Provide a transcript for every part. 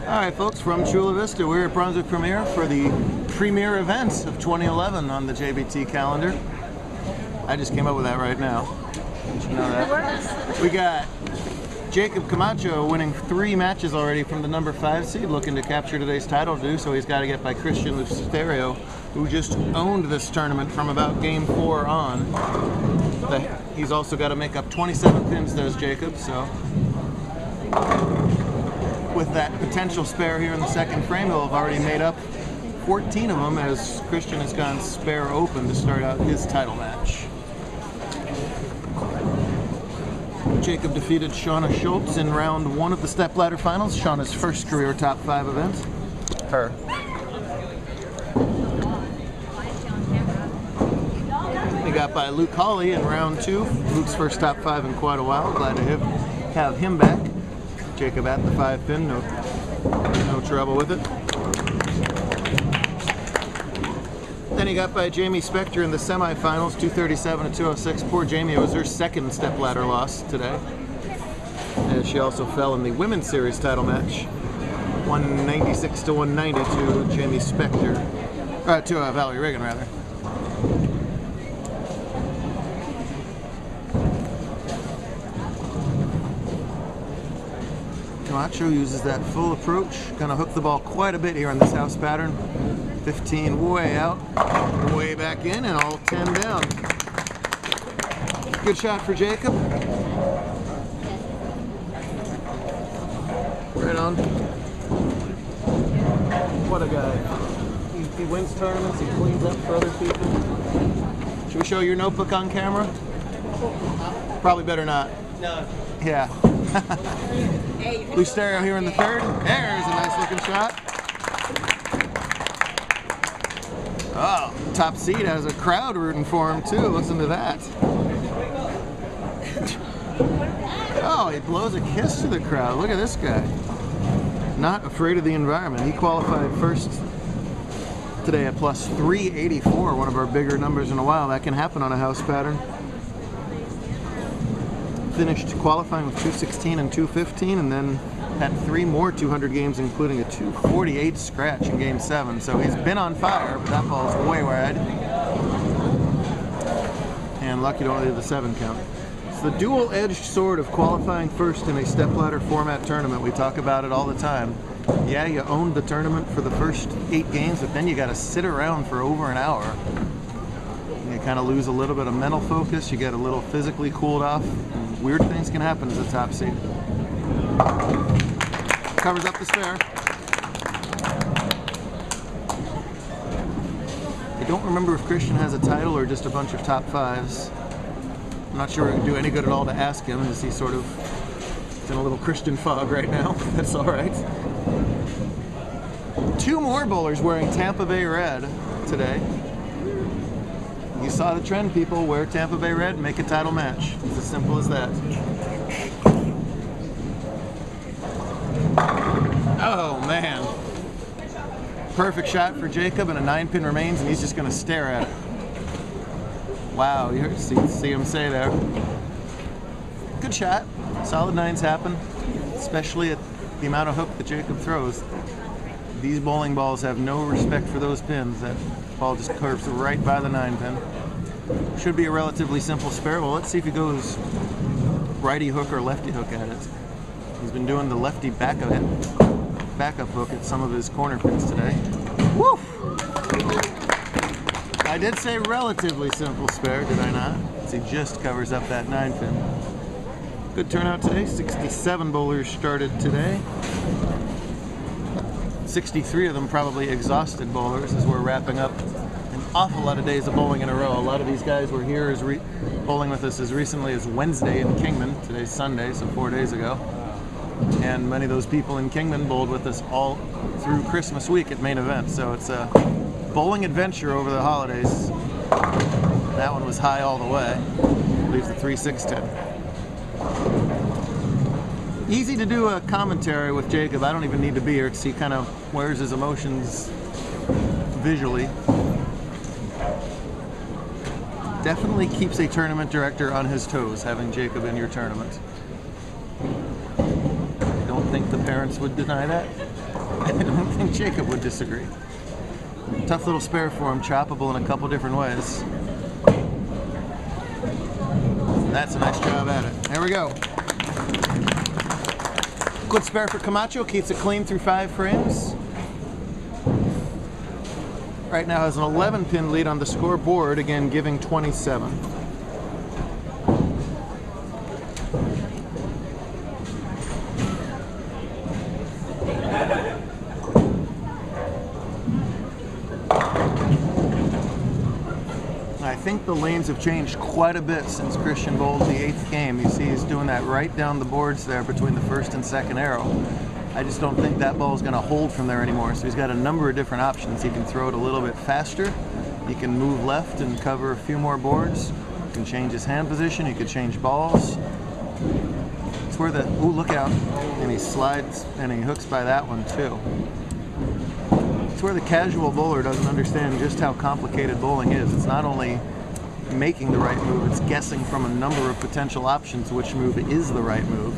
Alright folks, from Chula Vista, we're at Brunswick Premier for the premier event of 2011 on the JBT calendar. I just came up with that right now. Did you know that? We got Jacob Camacho winning 3 matches already from the number 5 seed, looking to capture today's title. To do so, he's got to get by Kristian Lusterio, who just owned this tournament from about game 4 on. He's also got to make up 27 pins, does Jacob, so with that potential spare here in the second frame, he'll have already made up 14 of them, as Kristian has gone spare open to start out his title match. Jacob defeated Shauna Schultz in round 1 of the stepladder finals, Shauna's first career top 5 event. He got by Luke Hawley in round 2, Luke's first top 5 in quite a while. Glad to have him back. Jacob at the 5 pin, no trouble with it. Then he got by Jamie Spector in the semifinals, 237 to 206. Poor Jamie, it was her second stepladder loss today, as she also fell in the women's series title match, 196 to 190 to Jamie Spector, to Valerie Reagan rather. Camacho uses that full approach, gonna hook the ball quite a bit here on this house pattern. 15 way out, way back in, and all 10 down. Good shot for Jacob. Right on. What a guy. He wins tournaments, he cleans up for other people. Should we show your notebook on camera? Probably better not. No. Yeah. Lusterio here in the third. There's a nice looking shot. Oh, top seed has a crowd rooting for him too. Listen to that. Oh, he blows a kiss to the crowd. Look at this guy. Not afraid of the environment. He qualified first today at plus 384, one of our bigger numbers in a while. That can happen on a house pattern. Finished qualifying with 216 and 215, and then had 3 more 200 games, including a 248 scratch in game 7. So he's been on fire, but that ball's way wide. And lucky to only do the 7 count. It's the dual-edged sword of qualifying first in a stepladder format tournament. We talk about it all the time. Yeah, you owned the tournament for the first 8 games, but then you got to sit around for over an hour. You kind of lose a little bit of mental focus. You get a little physically cooled off. Weird things can happen as a top seed. Covers up the spare. I don't remember if Kristian has a title or just a bunch of top 5s. I'm not sure it would do any good at all to ask him, as he's sort of in a little Kristian fog right now. That's all right. 2 more bowlers wearing Tampa Bay red today. You saw the trend, people. Wear Tampa Bay red, make a title match. It's as simple as that. Oh, man. Perfect shot for Jacob, and a 9-pin remains, and he's just going to stare at it. Wow, you see him say there. Good shot. Solid 9s happen, especially at the amount of hook that Jacob throws. These bowling balls have no respect for those pins. That ball just curves right by the 9-pin. Should be a relatively simple spare. Well, let's see if he goes righty hook or lefty hook at it. He's been doing the lefty backup hook at some of his corner pins today. Woo! I did say relatively simple spare, did I not? As he just covers up that 9-pin. Good turnout today. 67 bowlers started today. 63 of them probably exhausted bowlers, as we're wrapping up an awful lot of days of bowling in a row. A lot of these guys were here bowling with us as recently as Wednesday in Kingman. Today's Sunday, so 4 days ago. And many of those people in Kingman bowled with us all through Christmas week at main event. So it's a bowling adventure over the holidays. That one was high all the way. Leaves the 3-6-10. Easy to do a commentary with Jacob. I don't even need to be here because he kind of wears his emotions visually. Definitely keeps a tournament director on his toes, having Jacob in your tournament. Don't think the parents would deny that. I don't think Jacob would disagree. Tough little spare for him, choppable in a couple different ways. And that's a nice job at it. There we go. Good spare for Camacho, keeps it clean through 5 frames. Right now has an 11-pin lead on the scoreboard, again giving 27. I think the lanes have changed quite a bit since Kristian bowled the 8th game. You see he's doing that right down the boards there between the 1st and 2nd arrow. I just don't think that ball is going to hold from there anymore. So he's got a number of different options. He can throw it a little bit faster. He can move left and cover a few more boards. He can change his hand position. He could change balls. It's where the, ooh, look out. And he slides and he hooks by that one too. It's where the casual bowler doesn't understand just how complicated bowling is. It's not only making the right move, it's guessing from a number of potential options which move is the right move.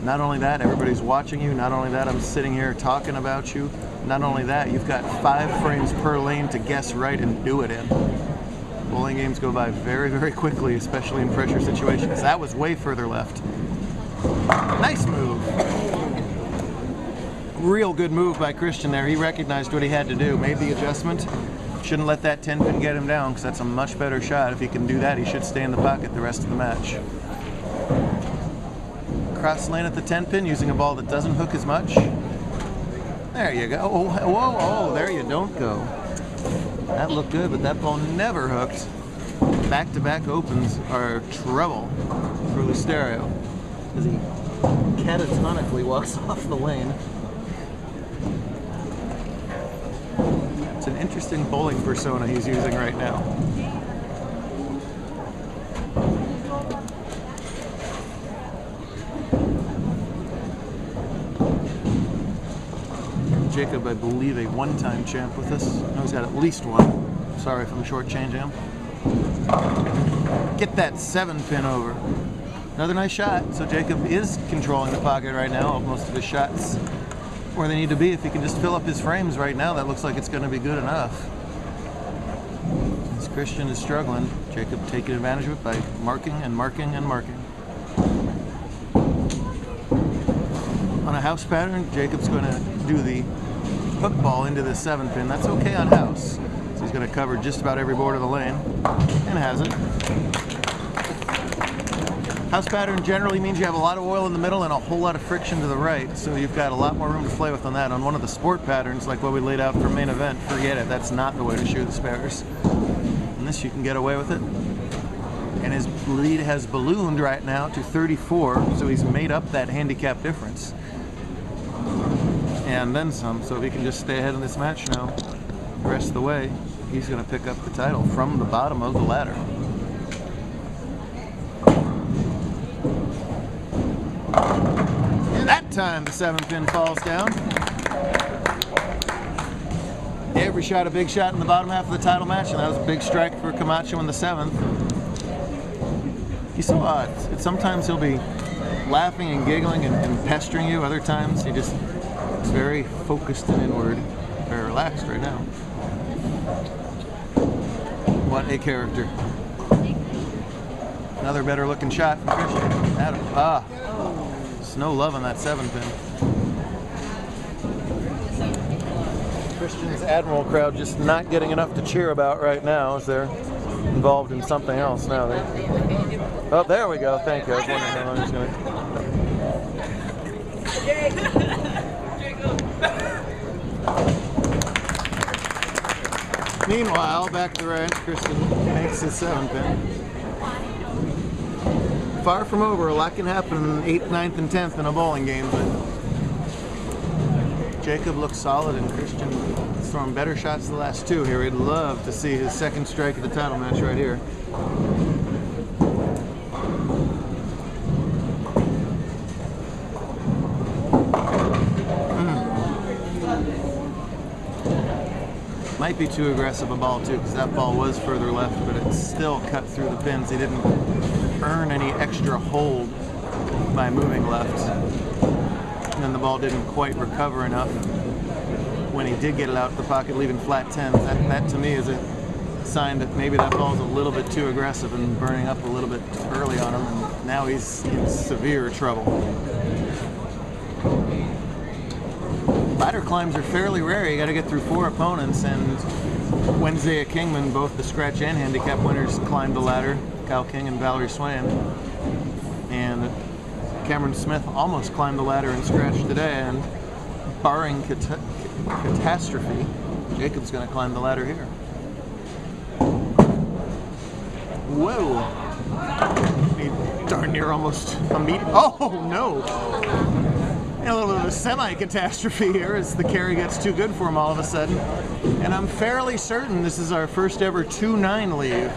Not only that, everybody's watching you. Not only that, I'm sitting here talking about you. Not only that, you've got 5 frames per lane to guess right and do it in. Bowling games go by very, very quickly, especially in pressure situations. That was way further left. Nice move. Real good move by Kristian there. He recognized what he had to do, made the adjustment. Shouldn't let that 10-pin get him down because that's a much better shot. If he can do that, he should stay in the pocket the rest of the match. Cross lane at the 10-pin using a ball that doesn't hook as much. There you go. Oh, whoa, oh, there you don't go. That looked good, but that ball never hooked. Back-to-back opens are trouble for Lusterio as he catatonically walks off the lane. It's an interesting bowling persona he's using right now. Jacob, I believe, a one-time champ with us. I know he's had at least one. Sorry if I'm shortchanging him. Get that 7-pin over. Another nice shot. So Jacob is controlling the pocket right now. Most of his shots where they need to be. If he can just fill up his frames right now, that looks like it's going to be good enough. As Kristian is struggling, Jacob taking advantage of it by marking and marking and marking. On a house pattern, Jacob's going to do the hook ball into the 7-pin. That's okay on house. So he's going to cover just about every board of the lane, and has it. House pattern generally means you have a lot of oil in the middle and a whole lot of friction to the right, so you've got a lot more room to play with on that. On one of the sport patterns, like what we laid out for main event, forget it. That's not the way to shoot the spares. And this, you can get away with it. And his lead has ballooned right now to 34, so he's made up that handicap difference. And then some, so if he can just stay ahead in this match now, the rest of the way, he's going to pick up the title from the bottom of the ladder. And that time the 7-pin falls down. Every shot a big shot in the bottom half of the title match, and that was a big strike for Camacho in the 7th. He's so odd. Sometimes he'll be laughing and giggling and pestering you. Other times he just is very focused and inward, very relaxed right now. What a character. Another better looking shot from Kristian. Adam, there's no love on that 7-pin. Kristian's Admiral crowd just not getting enough to cheer about right now as they're involved in something else now. Oh, there we go. Thank you. I was wondering how long he was going to... Meanwhile, back to the ranch, Kristian makes his 7-pin. Far from over. A lot can happen in 8th, 9th, and 10th in a bowling game, but Jacob looks solid, and Kristian is throwing better shots the last 2 here. We'd love to see his 2nd strike of the title match right here. Might be too aggressive a ball too, because that ball was further left, but it still cut through the pins. He didn't earn any extra hold by moving left. and the ball didn't quite recover enough when he did get it out of the pocket, leaving flat 10s. That to me is a sign that maybe that ball's a little bit too aggressive and burning up a little bit early on him, and now he's in severe trouble. Ladder climbs are fairly rare. You got to get through 4 opponents, and Wednesday at Kingman, both the scratch and handicap winners climbed the ladder, Kyle King and Valerie Swain. And Cameron Smith almost climbed the ladder in scratch today, and barring catastrophe, Jacob's going to climb the ladder here. Whoa! He darn near almost immediate. Oh no! A little bit of a semi-catastrophe here as the carry gets too good for him all of a sudden. And I'm fairly certain this is our first ever 2-9 leave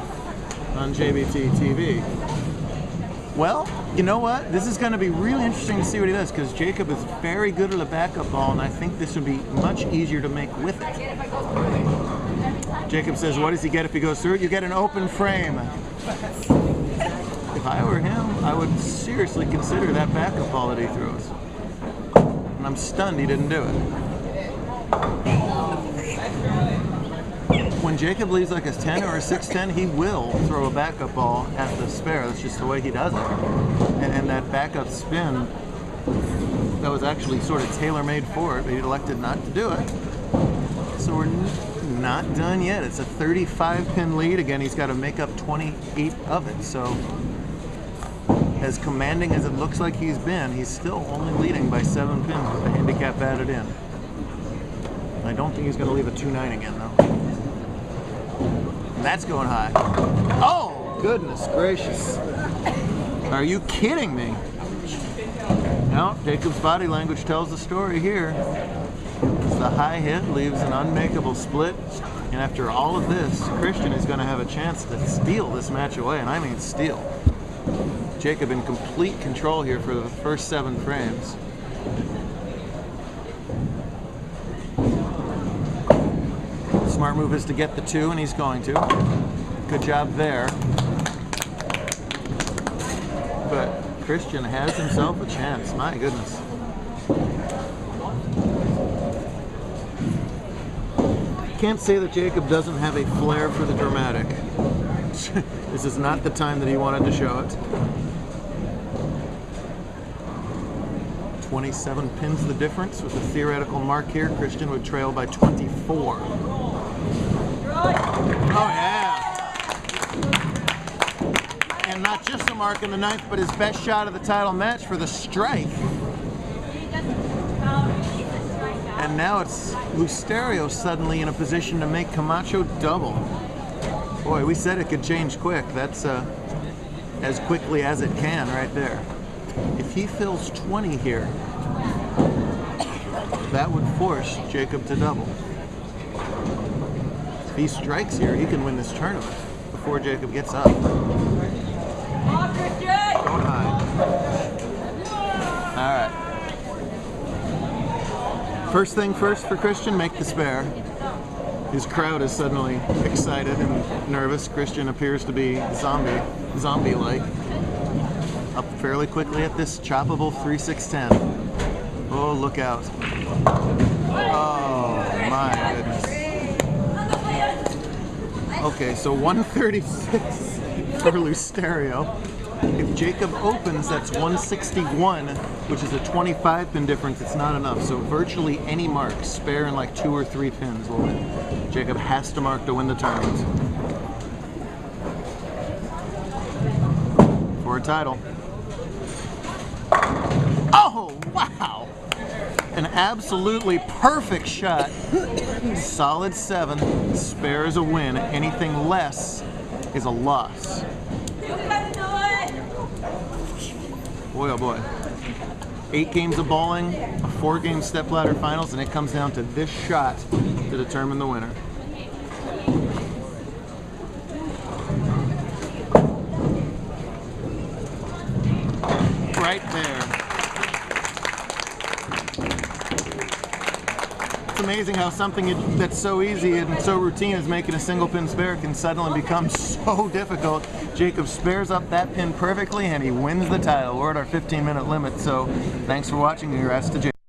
on JBT TV. Well, you know what? This is going to be really interesting to see what he does, because Jacob is very good at a backup ball, and I think this would be much easier to make with it. Jacob says, what does he get if he goes through it? You get an open frame. If I were him, I would seriously consider that backup ball that he throws. And I'm stunned he didn't do it. When Jacob leaves like a 10 or a 6-10, he will throw a backup ball at the spare. That's just the way he does it. And that backup spin, that was actually sort of tailor-made for it, but he elected not to do it. So we're not done yet. It's a 35-pin lead. Again, he's got to make up 28 of it. So as commanding as it looks like he's been, he's still only leading by 7 pins with the handicap added in. I don't think he's going to leave a 2-9 again, though. And that's going high. Oh, goodness gracious. Are you kidding me? No, Jacob's body language tells the story here. The high hit leaves an unmakeable split. And after all of this, Kristian is going to have a chance to steal this match away, and I mean steal. Jacob in complete control here for the first 7 frames. Smart move is to get the 2, and he's going to. Good job there. But Kristian has himself a chance. My goodness. Can't say that Jacob doesn't have a flair for the dramatic. This is not the time that he wanted to show it. 27 pins the difference. With a theoretical mark here, Kristian would trail by 24. Oh yeah! And not just a mark in the 9th, but his best shot of the title match for the strike. And now it's Lusterio suddenly in a position to make Camacho double. Boy, we said it could change quick. That's as quickly as it can right there. If he fills 20 here, that would force Jacob to double. If he strikes here, he can win this tournament before Jacob gets up. Going high. All right. First thing first for Kristian, make the spare. His crowd is suddenly excited and nervous. Kristian appears to be zombie-like. Up fairly quickly at this choppable 3-6-10. Oh, look out. Oh, my goodness. Okay, so 136 for Lusterio. If Jacob opens, that's 161, which is a 25-pin difference. It's not enough. So virtually any mark, spare in like 2 or 3 pins, will win. Jacob has to mark to win the tournament. For a title. Oh, wow! An absolutely perfect shot. Solid 7. Spare is a win. Anything less is a loss. Boy, oh boy. 8 games of bowling, a 4-game stepladder finals, and it comes down to this shot to determine the winner. Right there. It's amazing how something that's so easy and so routine as making a single pin spare can suddenly become so difficult. Jacob spares up that pin perfectly and he wins the title. We're at our 15-minute limit, so thanks for watching. Congrats to Jacob.